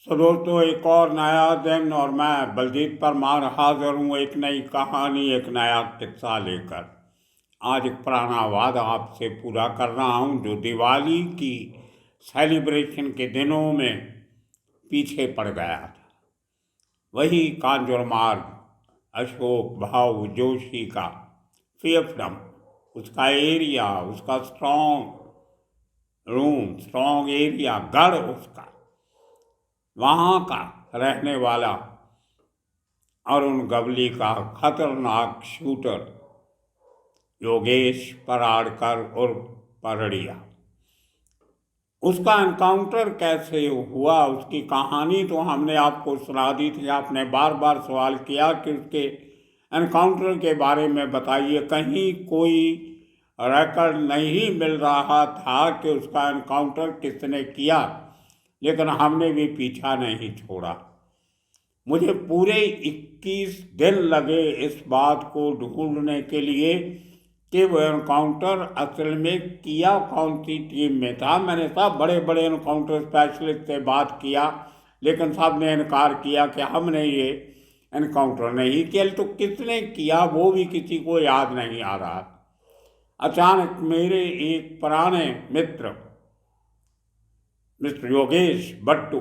तो दोस्तों, एक और नया दिन और मैं बलजीत परमार हाजिर हूँ एक नई कहानी, एक नया किस्सा लेकर। आज एक पुराना वादा आपसे पूरा कर रहा हूँ जो दिवाली की सेलिब्रेशन के दिनों में पीछे पड़ गया था। वही कांजूर मार्ग, अशोक भाऊ जोशी का फियफडम, उसका एरिया, उसका स्ट्रॉन्ग एरिया, गढ़ उसका, वहाँ का रहने वाला अरुण गवली का खतरनाक शूटर योगेश पराड़कर उर्फ परड़िया। उसका एनकाउंटर कैसे हुआ, उसकी कहानी तो हमने आपको सुना दी थी। आपने बार बार सवाल किया कि उसके एनकाउंटर के बारे में बताइए। कहीं कोई रिकॉर्ड नहीं मिल रहा था कि उसका एनकाउंटर किसने किया, लेकिन हमने भी पीछा नहीं छोड़ा। मुझे पूरे 21 दिन लगे इस बात को ढूंढने के लिए कि वो एनकाउंटर असल में किया कौन सी टीम में था। मैंने सब बड़े बड़े एनकाउंटर स्पेशलिस्ट से बात किया, लेकिन सब ने इनकार किया कि हमने ये एनकाउंटर नहीं किया। तो किसने किया वो भी किसी को याद नहीं आ रहा। अचानक मेरे एक पुराने मित्र मिस्टर योगेश बट्टू,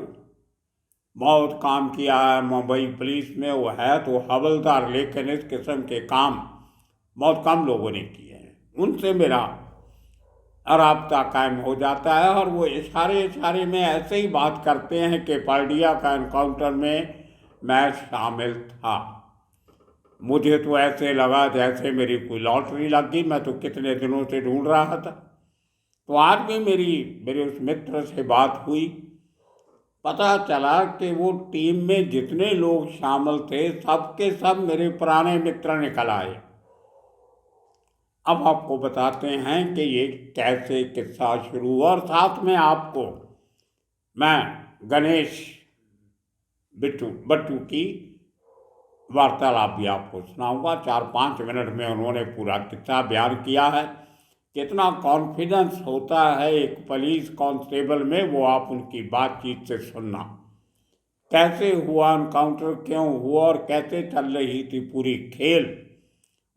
बहुत काम किया है मुंबई पुलिस में, वो है तो हवलदार, लेकिन इस किस्म के काम बहुत कम लोगों ने किए हैं। उनसे मेरा राब्ता कायम हो जाता है और वो इशारे में ऐसे ही बात करते हैं कि परडिया का एनकाउंटर में मैं शामिल था। मुझे तो ऐसे लगा जैसे मेरी कोई लॉटरी लग गई। मैं तो कितने दिनों से ढूंढ रहा था। तो आज भी मेरे उस मित्र से बात हुई। पता चला कि वो टीम में जितने लोग शामिल थे सबके सब मेरे पुराने मित्र निकल आए। अब आपको बताते हैं कि ये कैसे किस्सा शुरू हुआ, और साथ में आपको मैं गणेश बट्टू की वार्तालाप भी आपको सुनाऊंगा। 4-5 मिनट में उन्होंने पूरा किस्सा बयान किया है। कितना कॉन्फिडेंस होता है एक पुलिस कांस्टेबल में, वो आप उनकी बातचीत से सुनना। कैसे हुआ एनकाउंटर, क्यों हुआ और कैसे चल रही थी पूरी खेल,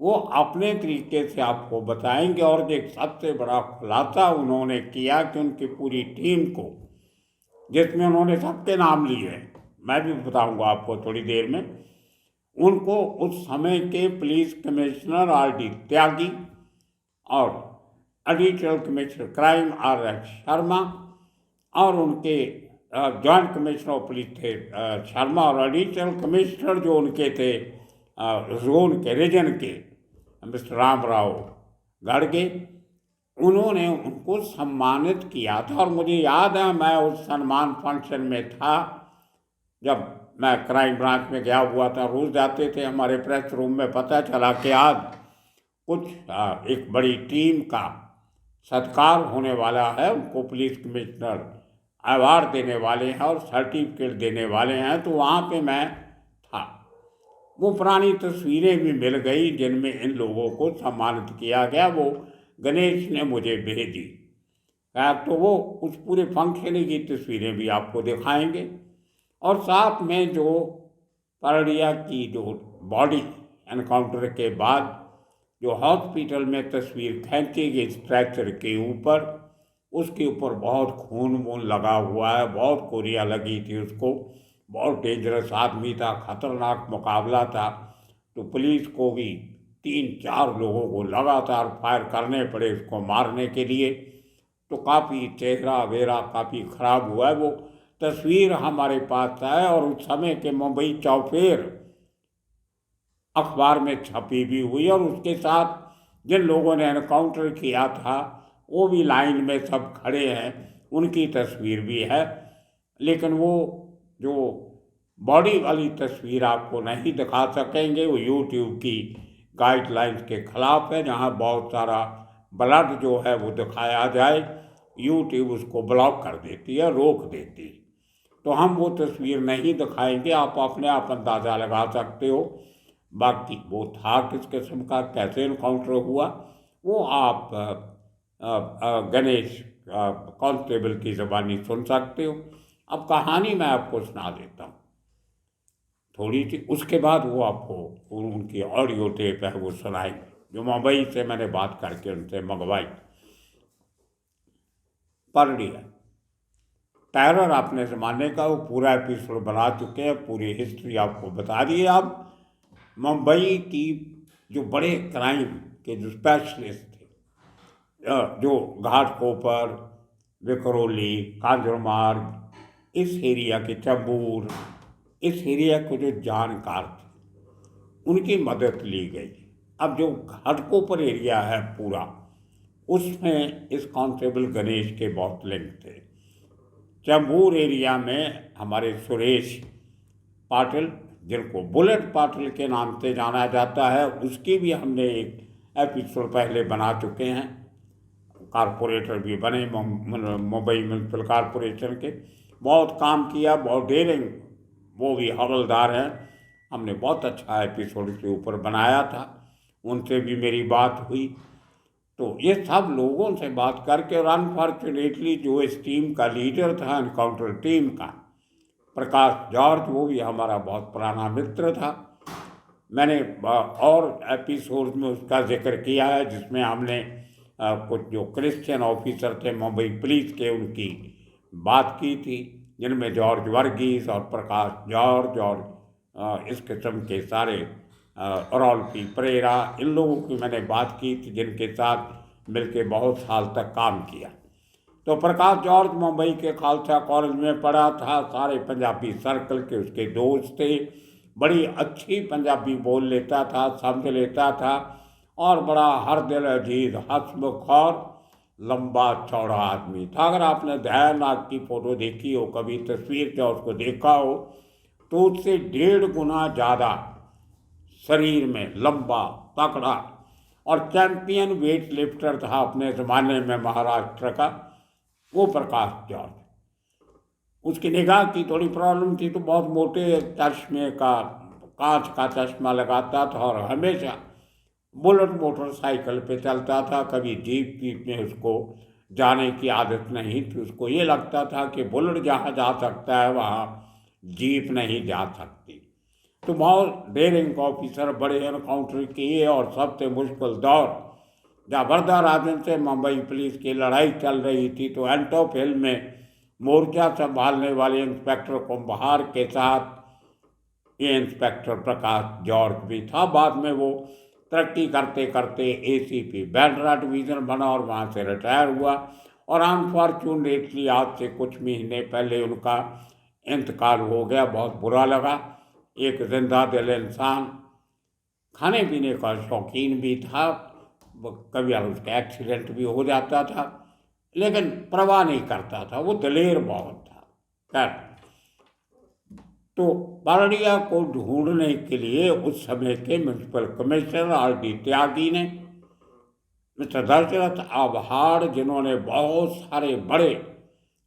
वो अपने तरीके से आपको बताएंगे। और एक सबसे बड़ा खुलासा उन्होंने किया कि उनकी पूरी टीम को, जिसमें उन्होंने सबके नाम लिए, मैं भी बताऊंगा आपको थोड़ी देर में, उनको उस समय के पुलिस कमिश्नर RD त्यागी और additional commissioner crime RS Sharma और उनके जॉइंट कमिश्नर ऑफ पुलिस थे शर्मा, और एडिशनल कमिश्नर जो उनके थे जोन के रीजन के मिस्टर राम राव गाड़गे, उन्होंने उनको सम्मानित किया था। और मुझे याद है मैं उस सम्मान फंक्शन में था। जब मैं क्राइम ब्रांच में गया हुआ था, रोज़ जाते थे हमारे प्रेस रूम में, पता चला कि आज कुछ एक बड़ी टीम का सत्कार होने वाला है, उनको पुलिस कमिश्नर अवार्ड देने वाले हैं और सर्टिफिकेट देने वाले हैं। तो वहाँ पे मैं था। वो पुरानी तस्वीरें भी मिल गई जिनमें इन लोगों को सम्मानित किया गया, वो गणेश ने मुझे भेजी। तो वो उस पूरे फंक्शन की तस्वीरें भी आपको दिखाएंगे। और साथ में जो परडिया की जो बॉडी एनकाउंटर के बाद जो हॉस्पिटल में तस्वीर खींची गई स्ट्रेचर के ऊपर, उसके ऊपर बहुत खून वून लगा हुआ है, बहुत कोरिया लगी थी उसको। बहुत डेंजरस आदमी था, खतरनाक मुकाबला था। तो पुलिस को भी 3-4 लोगों को लगातार फायर करने पड़े उसको मारने के लिए। तो काफ़ी चेहरा वेरा काफ़ी ख़राब हुआ है। वो तस्वीर हमारे पास है और उस समय के मुंबई चौफेर अखबार में छपी भी हुई, और उसके साथ जिन लोगों ने एनकाउंटर किया था वो भी लाइन में सब खड़े हैं, उनकी तस्वीर भी है। लेकिन वो जो बॉडी वाली तस्वीर आपको नहीं दिखा सकेंगे, वो यूट्यूब की गाइडलाइंस के ख़िलाफ़ है। जहाँ बहुत सारा ब्लड जो है वो दिखाया जाए, यूट्यूब उसको ब्लॉक कर देती है, रोक देती है। तो हम वो तस्वीर नहीं दिखाएंगे, आप अपने आप अंदाज़ा लगा सकते हो। बाकी वो था किस किस्म का, कैसे इनकाउंटर हुआ, वो आप गणेश कांस्टेबल की ज़बानी सुन सकते हो। अब कहानी मैं आपको सुना देता हूँ थोड़ी सी, उसके बाद वो आपको उनकी ऑडियो टेप है वो सुनाएंगे, जो मुंबई से मैंने बात करके उनसे मंगवाई। पढ़ लिया टेरर आपने ज़माने का वो पूरा एपिसोड बना चुके हैं, पूरी हिस्ट्री आपको बता दी। अब मुंबई की जो बड़े क्राइम के जो स्पेशलिस्ट थे, जो घाटकोपर, विक्रोली, कांजूरमार्ग, इस एरिया के चंबूर, इस एरिया के जो जानकार थे उनकी मदद ली गई। अब जो घाटकोपर एरिया है पूरा, उसमें इस कांस्टेबल गणेश के बहुत लिंक थे। चंबूर एरिया में हमारे सुरेश पाटिल, जिनको बुलेट पाटिल के नाम से जाना जाता है, उसकी भी हमने एक एपिसोड पहले बना चुके हैं। कारपोरेटर भी बने मुंबई म्यूनसिपल कॉरपोरेशन के, बहुत काम किया, बहुत डेयरिंग, वो भी हवलदार हैं। हमने बहुत अच्छा एपिसोड के ऊपर बनाया था, उनसे भी मेरी बात हुई। तो ये सब लोगों से बात करके, और अनफॉर्चुनेटली जो इस टीम का लीडर था, एनकाउंटर टीम का, प्रकाश जॉर्ज, वो भी हमारा बहुत पुराना मित्र था। मैंने और एपिसोड में उसका जिक्र किया है, जिसमें हमने कुछ जो क्रिश्चियन ऑफिसर थे मुंबई पुलिस के, उनकी बात की थी, जिनमें जॉर्ज वर्गीस और प्रकाश जॉर्ज और इस किस्म के सारे रॉल्फी परेरा, इन लोगों की मैंने बात की थी, जिनके साथ मिलके बहुत साल तक काम किया। तो प्रकाश जॉर्ज मुंबई के खालसा कॉलेज में पढ़ा था, सारे पंजाबी सर्कल के उसके दोस्त थे, बड़ी अच्छी पंजाबी बोल लेता था, समझ लेता था, और बड़ा हर दिल अजीज, हंसमुख और लंबा चौड़ा आदमी था। अगर आपने दयानाग की फ़ोटो देखी हो, कभी तस्वीर का उसको देखा हो, तो उससे 1.5 गुना ज़्यादा शरीर में लंबा, तकड़ा, और चैंपियन वेट लिफ्टर था अपने ज़माने में महाराष्ट्र का वो प्रकाश जॉर्ज। उसकी निगाह की थोड़ी प्रॉब्लम थी, तो बहुत मोटे चश्मे का, कांच का चश्मा लगाता था, और हमेशा बुलेट मोटरसाइकिल पे चलता था। कभी जीप वीप में उसको जाने की आदत नहीं थी, उसको ये लगता था कि बुलेट जहाँ जा सकता है वहाँ जीप नहीं जा सकती। तो बहुत डेयरिंग ऑफिसर, बड़े एनकाउंटर किए, और सबसे मुश्किल दौर जब वर्धा राजन से मुंबई पुलिस की लड़ाई चल रही थी, तो एंटॉप हिल में मोर्चा संभालने वाले इंस्पेक्टर कुम्हार के साथ ये इंस्पेक्टर प्रकाश जॉर्ज भी था। बाद में वो तरक्की करते करते एसीपी बांद्रा डिवीज़न बना और वहाँ से रिटायर हुआ, और अनफॉर्चुनेटली आज से कुछ महीने पहले उनका इंतकाल हो गया। बहुत बुरा लगा। एक जिंदा दिल इंसान, खाने पीने का शौकीन भी था, कभी उसका एक्सीडेंट भी हो जाता था, लेकिन परवाह नहीं करता था, वो दिलेर बहुत था। खैर, तो पारडिया को ढूंढने के लिए उस समय के म्यूनसिपल कमिश्नर R.D. त्यागी ने मिस्टर दशरथ आभाड़, जिन्होंने बहुत सारे बड़े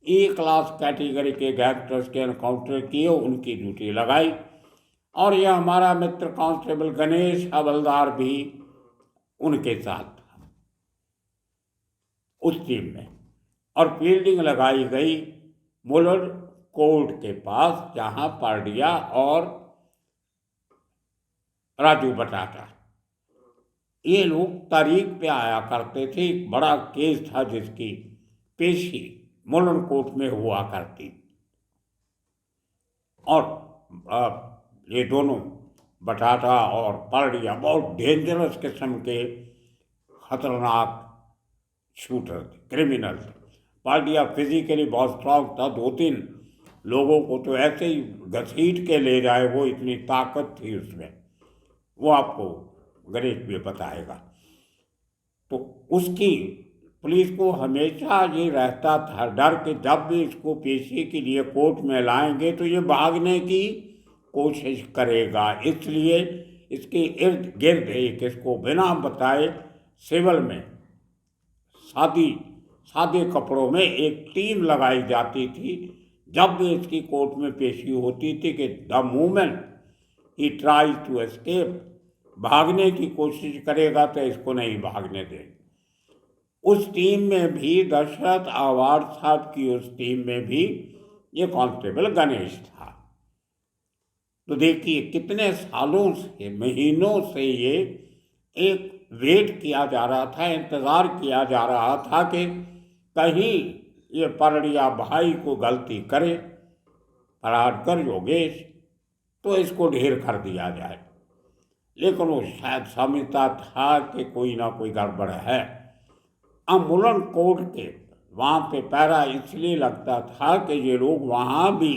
E क्लास कैटेगरी के गैंगस्टर्स के एनकाउंटर किए, उनकी ड्यूटी लगाई। और यह हमारा मित्र कांस्टेबल गणेश हवलदार भी उनके साथ था उस टीम में। और फील्डिंग लगाई गई मुलर कोर्ट के पास, जहां पारडिया और राजू बटाटा ये लोग तारीख पे आया करते थे। एक बड़ा केस था जिसकी पेशी मुलर कोर्ट में हुआ करती, और ये दोनों बटाटा और पारडिया बहुत डेंजरस किस्म के खतरनाक शूटर थे, क्रिमिनल थे। पारडिया फिजिकली बहुत स्ट्रांग था, 2-3 लोगों को तो ऐसे ही घसीट के ले जाए, वो इतनी ताकत थी उसमें, वो आपको गणेश भी बताएगा। तो उसकी पुलिस को हमेशा ये रहता था डर कि जब भी इसको पेशी के लिए कोर्ट में लाएंगे तो ये भागने की कोशिश करेगा, इसलिए इसके इर्द गिर्द एक इसको बिना बताए सिविल में सादे कपड़ों में एक टीम लगाई जाती थी। जब भी इसकी कोर्ट में पेशी होती थी कि द मोमेंट ही ट्राई टू एस्केप, भागने की कोशिश करेगा तो इसको नहीं भागने दें। उस टीम में भी दशरथ आवाड़ साहब की उस टीम में भी ये कांस्टेबल गणेश था। तो देखिए कितने सालों से, महीनों से ये एक वेट किया जा रहा था, इंतज़ार किया जा रहा था कि कहीं ये परड़िया भाई को गलती करे, पराडकर योगेश, तो इसको ढेर कर दिया जाए। लेकिन वो शायद समझता था कि कोई ना कोई गड़बड़ है। मुलन कोर्ट के वहाँ पे पहरा इसलिए लगता था कि ये लोग वहाँ भी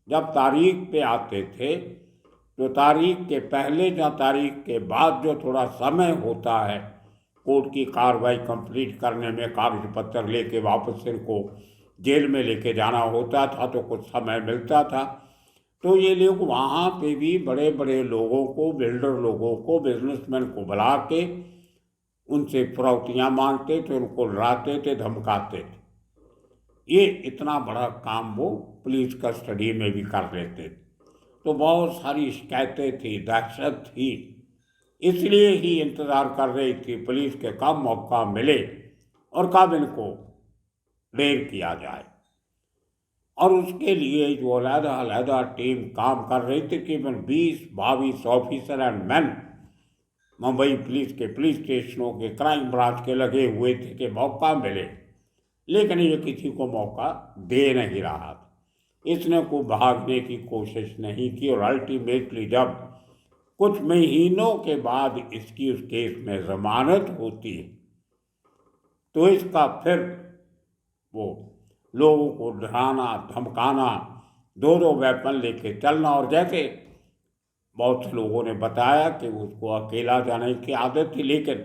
जब तारीख पे आते थे तो तारीख के पहले या तारीख के बाद जो थोड़ा समय होता है कोर्ट की कार्रवाई कंप्लीट करने में, कागज पत्र लेके वापस इनको जेल में लेके जाना होता था तो कुछ समय मिलता था। तो ये लोग वहाँ पे भी बड़े बड़े लोगों को, बिल्डर लोगों को, बिजनेसमैन को बुला के उनसे फिरौतियाँ मांगते थे, उनको डराते थे, धमकाते थे। ये इतना बड़ा काम वो पुलिस कस्टडी में भी कर लेते थे। तो बहुत सारी शिकायतें थी, दहशत थी, इसलिए ही इंतज़ार कर रही थी पुलिस के कब मौका मिले और कब इनको ढेर किया जाए। और उसके लिए जो अलहदा टीम काम कर रही थी, तकरीबन 20-22 officer and man Mumbai police के पुलिस स्टेशनों के क्राइम ब्रांच के लगे हुए थे कि मौका मिले, लेकिन ये किसी को मौका दे नहीं रहा था। इसने को भागने की कोशिश नहीं की और अल्टीमेटली जब कुछ महीनों के बाद इसकी उस केस में जमानत होती है तो इसका फिर वो लोगों को डराना, धमकाना, दो वेपन लेके चलना, और जैसे बहुत से लोगों ने बताया कि उसको अकेला जाने की आदत थी, लेकिन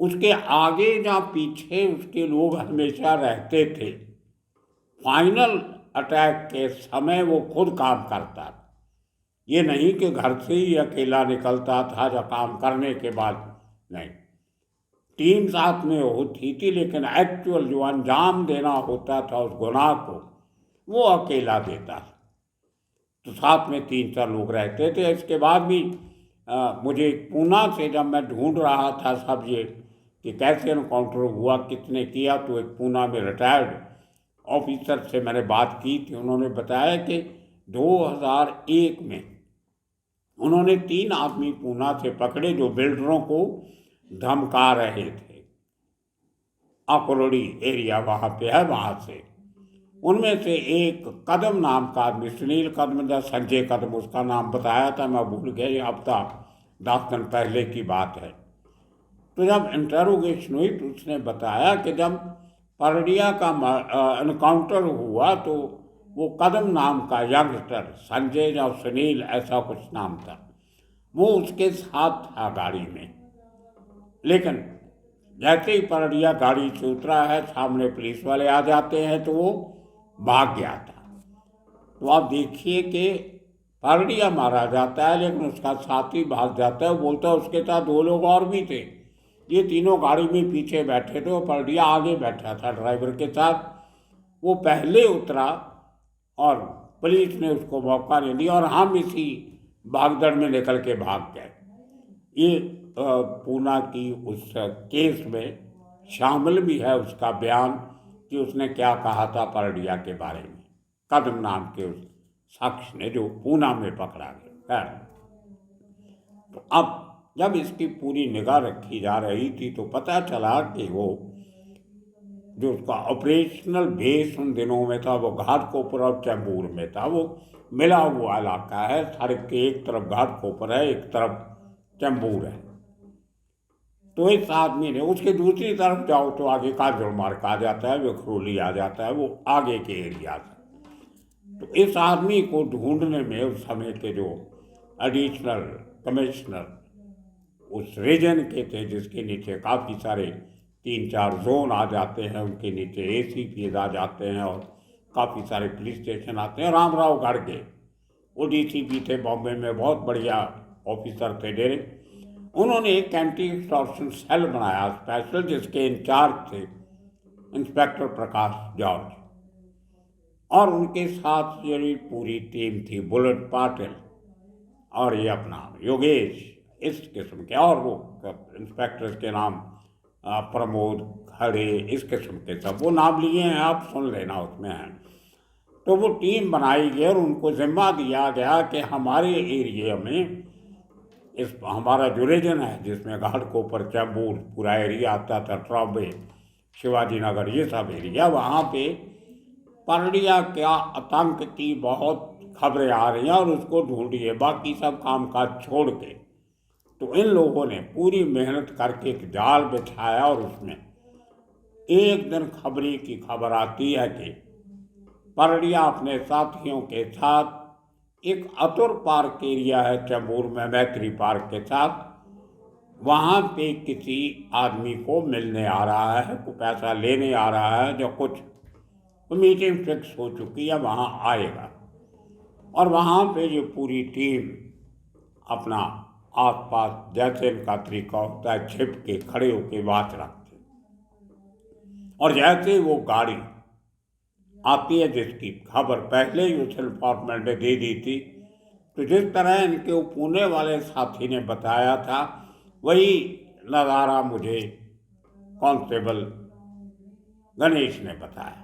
उसके आगे या पीछे उसके लोग हमेशा रहते थे। फाइनल अटैक के समय वो खुद काम करता था, ये नहीं कि घर से ही अकेला निकलता था या काम करने के बाद नहीं, टीम साथ में होती थी, लेकिन एक्चुअल जो अंजाम देना होता था उस गुनाह को वो अकेला देता था। तो साथ में 3-4 लोग रहते थे। इसके बाद भी मुझे पूना से जब मैं ढूंढ रहा था सब ये कि कैसे एनकाउंटर हुआ, किसने किया, तो एक पूना में रिटायर्ड ऑफिसर से मैंने बात की थी। उन्होंने बताया कि 2001 में उन्होंने 3 आदमी पूना से पकड़े जो बिल्डरों को धमका रहे थे। अकोलड़ी एरिया वहाँ पे है, वहाँ से उनमें से एक कदम नाम का आदमी, सुनील कदम या संजय कदम उसका नाम बताया था, मैं भूल गया, ये हफ्ता 10 दिन पहले की बात है। तो जब इंटरोगेशन हुई तो उसने बताया कि जब परडिया का एनकाउंटर हुआ तो वो कदम नाम का यंगस्टर, संजय या सुनील ऐसा कुछ नाम था, वो उसके साथ था गाड़ी में। लेकिन जैसे ही परडिया गाड़ी से उतरा है, सामने पुलिस वाले आ जाते हैं तो वो भाग गया था। तो आप देखिए कि परडिया मारा जाता है लेकिन उसका साथी भाग जाता है। बोलता है उसके साथ 2 लोग और भी थे, ये तीनों गाड़ी में पीछे बैठे थे, वो परडिया आगे बैठा था ड्राइवर के साथ। वो पहले उतरा और पुलिस ने उसको मौका नहीं दिया और हम इसी भागदड़ में निकल के भाग गए। ये पूना की उस केस में शामिल भी है उसका बयान कि उसने क्या कहा था परडिया के बारे में, कदम नाम के उस शख्स ने जो पूना में पकड़ा गया। तो अब जब इसकी पूरी निगाह रखी जा रही थी तो पता चला कि वो जो उसका ऑपरेशनल बेस उन दिनों में था वो घाटकोपर और चैम्बूर में था। वो मिला हुआ इलाका है, सड़क के एक तरफ घाटकोपर है, एक तरफ चैम्बूर है। तो इस आदमी ने, उसके दूसरी तरफ जाओ तो आगे काजलमार्ग आ जाता है, विखरोली आ जाता है, वो आगे के एरिया से। तो इस आदमी को ढूंढने में उस समय के जो एडिशनल कमिश्नर उस रीजन के थे, जिसके नीचे काफ़ी सारे 3-4 जोन आ जाते हैं, उनके नीचे ACP आ जाते हैं और काफ़ी सारे पुलिस स्टेशन आते हैं। रामराव गाड़गे वो DCP थे बॉम्बे में, बहुत बढ़िया ऑफिसर थे डेरे। उन्होंने एक एंटी एक्सटॉर्शन सेल बनाया स्पेशल, जिसके इंचार्ज थे इंस्पेक्टर प्रकाश जॉर्ज, और उनके साथ ये पूरी टीम थी, बुलेट पाटिल और ये अपना योगेश, इस किस्म के, और वो इंस्पेक्टर के नाम प्रमोद खड़े, इस किस्म के सब वो नाम लिए हैं, आप सुन लेना उसमें हैं। तो वो टीम बनाई गई और उनको जिम्मा दिया गया कि हमारे एरिया में इस हमारा जो रीजन है जिसमें घाटकोपर, चैम्बूर पूरा एरिया आता था, ट्रॉम्बे, शिवाजी नगर, ये सब एरिया, वहाँ पे परड़िया क्या आतंक की बहुत खबरें आ रही हैं और उसको ढूंढिए, बाकी सब कामकाज छोड़ के। तो इन लोगों ने पूरी मेहनत करके एक जाल बिछाया और उसमें एक दिन खबरी की खबर आती है कि परड़िया अपने साथियों के साथ एक अतुर पार्क एरिया है चैम्बूर में, मैत्री पार्क के साथ, वहाँ पे किसी आदमी को मिलने आ रहा है, को पैसा लेने आ रहा है, जो कुछ मीटिंग फिक्स हो चुकी है, वहाँ आएगा। और वहाँ पे ये पूरी टीम अपना आसपास जैसे इनका तरीका होता है छिप के खड़े होके बात रखते, और जैसे वो गाड़ी आती है जिसकी खबर पहले ही उस इन्फॉर्मेंट ने दे दी थी, तो जिस तरह इनके वो पुणे वाले साथी ने बताया था वही नज़ारा मुझे कांस्टेबल गणेश ने बताया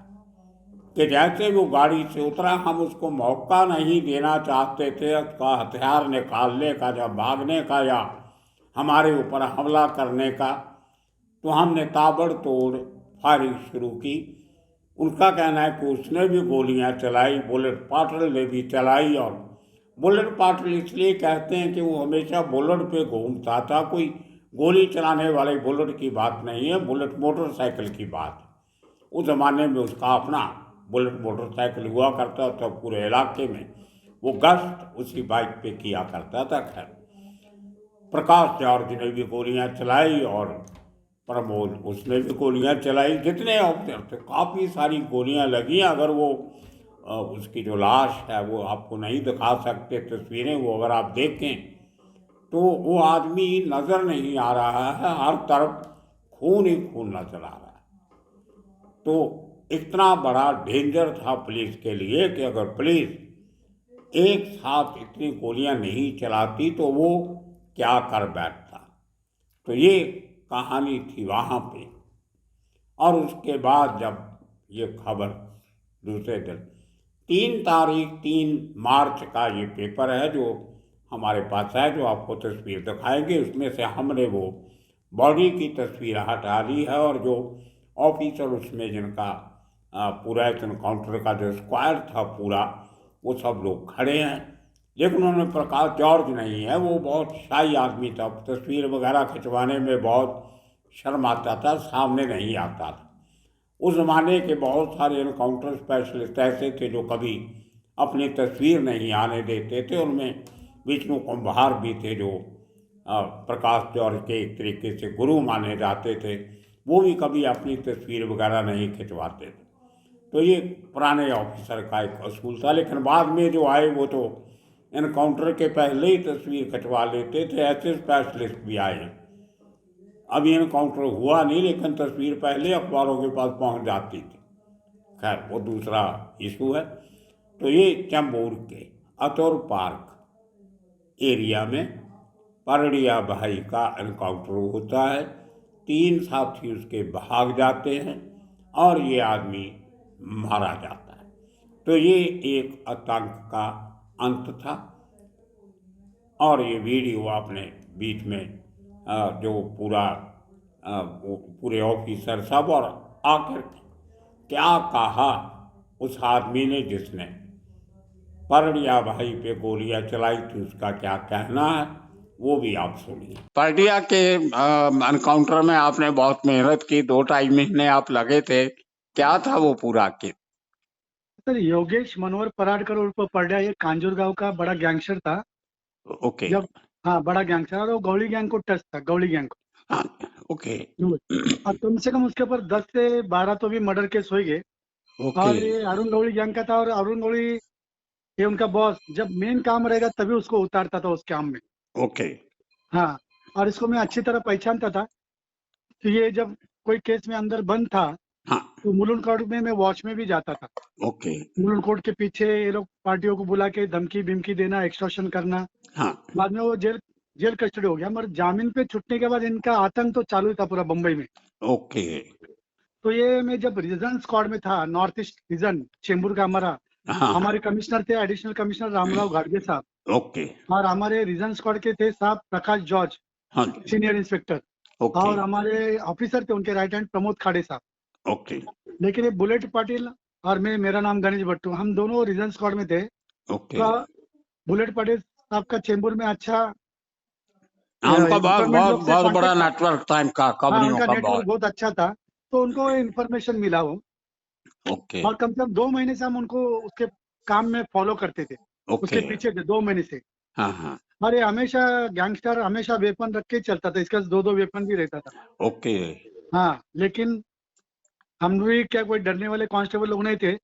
कि जैसे वो गाड़ी से उतरा, हम उसको मौका नहीं देना चाहते थे उसका हथियार निकालने का या भागने का या हमारे ऊपर हमला करने का, तो हमने ताबड़तोड़ फायरिंग शुरू की। उनका कहना है कि उसने भी गोलियां चलाई, बुलेट पाटिल ने भी चलाई, और बुलेट पाटिल इसलिए कहते हैं कि वो हमेशा बुलेट पे घूमता था, कोई गोली चलाने वाले बुलेट की बात नहीं है, बुलेट मोटरसाइकिल की बात है। उस ज़माने में उसका अपना बुलेट मोटरसाइकिल हुआ करता था, पूरे इलाके में वो गश्त उसी बाइक पे किया करता था। खैर, प्रकाश जॉर्ज ने भी गोलियां चलाई और प्रमोद उसने भी गोलियां चलाई, जितने ऑफिसर थे काफ़ी सारी गोलियां लगी। अगर वो उसकी जो लाश है वो आपको नहीं दिखा सकते तस्वीरें, वो अगर आप देखें तो वो आदमी नज़र नहीं आ रहा है, हर तरफ खून ही खून नजर आ रहा है। तो इतना बड़ा डेंजर था पुलिस के लिए कि अगर पुलिस एक साथ इतनी गोलियां नहीं चलाती तो वो क्या कर बैठता। तो ये कहानी थी वहाँ पे। और उसके बाद जब ये खबर दूसरे दिन 3 मार्च का ये पेपर है जो हमारे पास है, जो आपको तस्वीर दिखाएंगे, उसमें से हमने वो बॉडी की तस्वीर हटा ली है, और जो ऑफिसर उसमें जिनका पूरा इस इनकाउंटर का जो स्क्वाड था पूरा, वो सब लोग खड़े हैं। लेकिन उन्होंने, प्रकाश जॉर्ज नहीं है, वो बहुत शाही आदमी था, तस्वीर वगैरह खिंचवाने में बहुत शर्म आता था, सामने नहीं आता था। उस ज़माने के बहुत सारे एनकाउंटर स्पेशलिस्ट ऐसे थे जो कभी अपनी तस्वीर नहीं आने देते थे। उनमें विष्णु कुम्भार भी थे जो प्रकाश जॉर्ज के एक तरीके से गुरु माने जाते थे, वो भी कभी अपनी तस्वीर वगैरह नहीं खिंचवाते थे। तो ये पुराने ऑफिसर का एक असूल था। लेकिन बाद में जो आए वो तो एनकाउंटर के पहले ही तस्वीर खिंचवा लेते थे, ऐसे स्पेशलिस्ट भी आए। अभी एनकाउंटर हुआ नहीं लेकिन तस्वीर पहले अखबारों के पास पहुंच जाती थी। खैर, वो दूसरा इशू है। तो ये चैम्बूर के अतुर पार्क एरिया में परड़िया भाई का एनकाउंटर होता है। 3 साथी उसके भाग जाते हैं और ये आदमी मारा जाता है। तो ये एक आतंक का अंत था। और ये वीडियो आपने बीच में जो पूरे ऑफिसर सब, और आखिर क्या कहा उस आदमी ने जिसने परड़िया भाई पे गोलियां चलाई थी, उसका क्या कहना है वो भी आप सुनिए। परड़िया के एनकाउंटर में आपने बहुत मेहनत की, 2-2.5 महीने आप लगे थे, क्या था वो पूरा केस? सर, योगेश मनोहर पराडकर उर्फ परड्या ये कांजूर गांव का बड़ा गैंगस्टर था। ओके। जब हाँ, बड़ा गैंगस्टर, और वो गौली गैंग को टच था, गौली गैंग को। हाँ, ओके। अब कम से कम उसके ऊपर 10 से 12 तो भी मर्डर केस हो गए। ओके। और ये अरुण गौली गैंग का था, और अरुण गौली ये उनका बॉस जब मेन काम रहेगा तभी उसको उतारता था उस काम में। ओके। हाँ, और इसको मैं अच्छी तरह पहचानता था। तो ये जब कोई केस में अंदर बंद था हाँ। तो मुलुंड कोर्ट में मैं वॉच में भी जाता था। ओके। मुलुंड कोर्ट के पीछे ये लोग पार्टियों को बुला के धमकी बिमकी देना, एक्सटॉर्शन करना। हाँ। बाद में वो जेल कस्टडी हो गया, मगर जामीन पे छुटने के बाद इनका आतंक तो चालू ही था पूरा बम्बई में। ओके। तो ये मैं जब रीजन स्क्वाड में था, नॉर्थ ईस्ट रीजन चेंबूर का हमारा, हाँ हमारे कमिश्नर थे एडिशनल कमिश्नर रामराव घाटगे साहब, ओके और हमारे रीजन स्क्वाड के थे साहब प्रकाश जॉर्ज, हाँ जी सीनियर इंस्पेक्टर, ओके और हमारे ऑफिसर थे उनके राइट हैंड प्रमोद खाड़े साहब। ओके लेकिन ये बुलेट पाटिल और मैं, मेरा नाम गणेश भट्टू, हम दोनों रीजन स्क्वाड में थे। ओके तो बुलेट पाटिल साहब का चेंबूर में अच्छा हाँ उनका बहुत गवर्नमेंट बहुत लोग से बहुत बड़ा कांटेक्ट था। नेटवर्क था इनका हाँ, कंपनियों उनका का नेटवर्क बहुत बहुत अच्छा था, तो उनको इन्फॉर्मेशन मिला वो, ओके और कम से कम 2 महीने से हम उनको उसके काम में फॉलो करते थे, ओके उसके पीछे थे 2 महीने से। हाँ हाँ और ये हमेशा गैंगस्टर हमेशा वेपन रख के ही चलता था, इसका 2-2 वेपन भी रहता था। ओके हाँ, लेकिन हम भी क्या कोई डरने वाले कांस्टेबल लोग नहीं थे।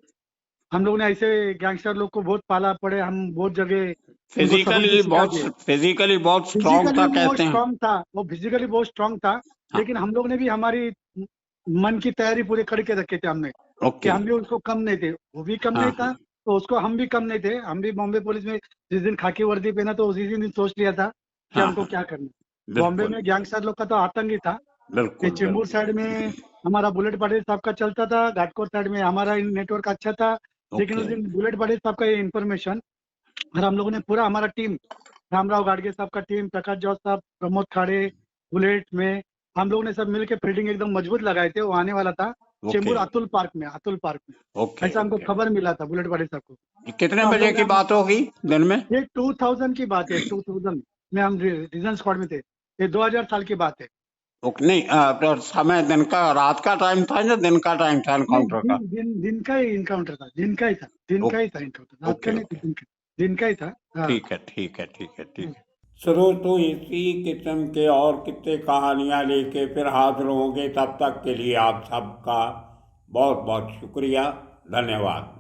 हम लोग ने ऐसे गैंगस्टर लोग को बहुत पाला पड़े, हम बहुत जगह उनको सबक भी सिखा दिए। फिजिकली बहुत स्ट्रांग फिजिकली था वो कहते हैं स्ट्रांग था, वो फिजिकली बहुत स्ट्रांग था, हाँ लेकिन हम लोग ने भी हमारी मन की तैयारी पूरे करके रखे थे हमने, कि ओके हम भी उसको कम नहीं थे, वो भी कम हाँ नहीं हाँ था, तो उसको हम भी कम नहीं थे। हम भी बॉम्बे पुलिस में जिस दिन खाकी वर्दी पहना तो उसी दिन सोच लिया था कि हाँ हमको हाँ क्या करना। बॉम्बे बिल्कुल में गैंगस्टर लोग का तो आतंक ही था। ये बिल्कुल चेंबूर बिल्कुल साइड में हमारा बुलेट पाटिल साहब का चलता था, घाटकोट साइड में हमारा नेटवर्क अच्छा था। लेकिन उस ओके दिन बुलेट पाटिल साहब का ये इन्फॉर्मेशन, और हम लोगों ने पूरा हमारा टीम, रामराव गाडगे साहब का टीम, प्रकाश जौहर साहब, प्रमोद खाड़े, बुलेट में, हम लोगों ने सब मिलके फील्डिंग एकदम मजबूत लगाए थे। वो आने वाला था ओके चेंबूर अतुल पार्क में, अतुल पार्क में। ओके ऐसा हमको ओके खबर मिला था बुलेट पाटिल साहब को। ये कितने तो हम बजे लोग की ने, बात होगी दिन में ये 2000 की बात है, 2000 में हम रीजन स्क्वाड में थे। ये 2000 साल की बात है। ओके नहीं तो समय दिन का रात का टाइम था या दिन का टाइम था नहीं, एनकाउंटर का दिन का ही इनकाउंटर था, दिन का ही था, दिन का ही था इनकाउंटर, रात का ओके नहीं था, ओके दिन का ही था। हाँ। ठीक है ठीक है ठीक है ठीक है श्रोतो इसी किस्म के और कितने कहानियाँ लेके फिर हाजिर होंगे तब तक के लिए आप सबका बहुत बहुत शुक्रिया धन्यवाद।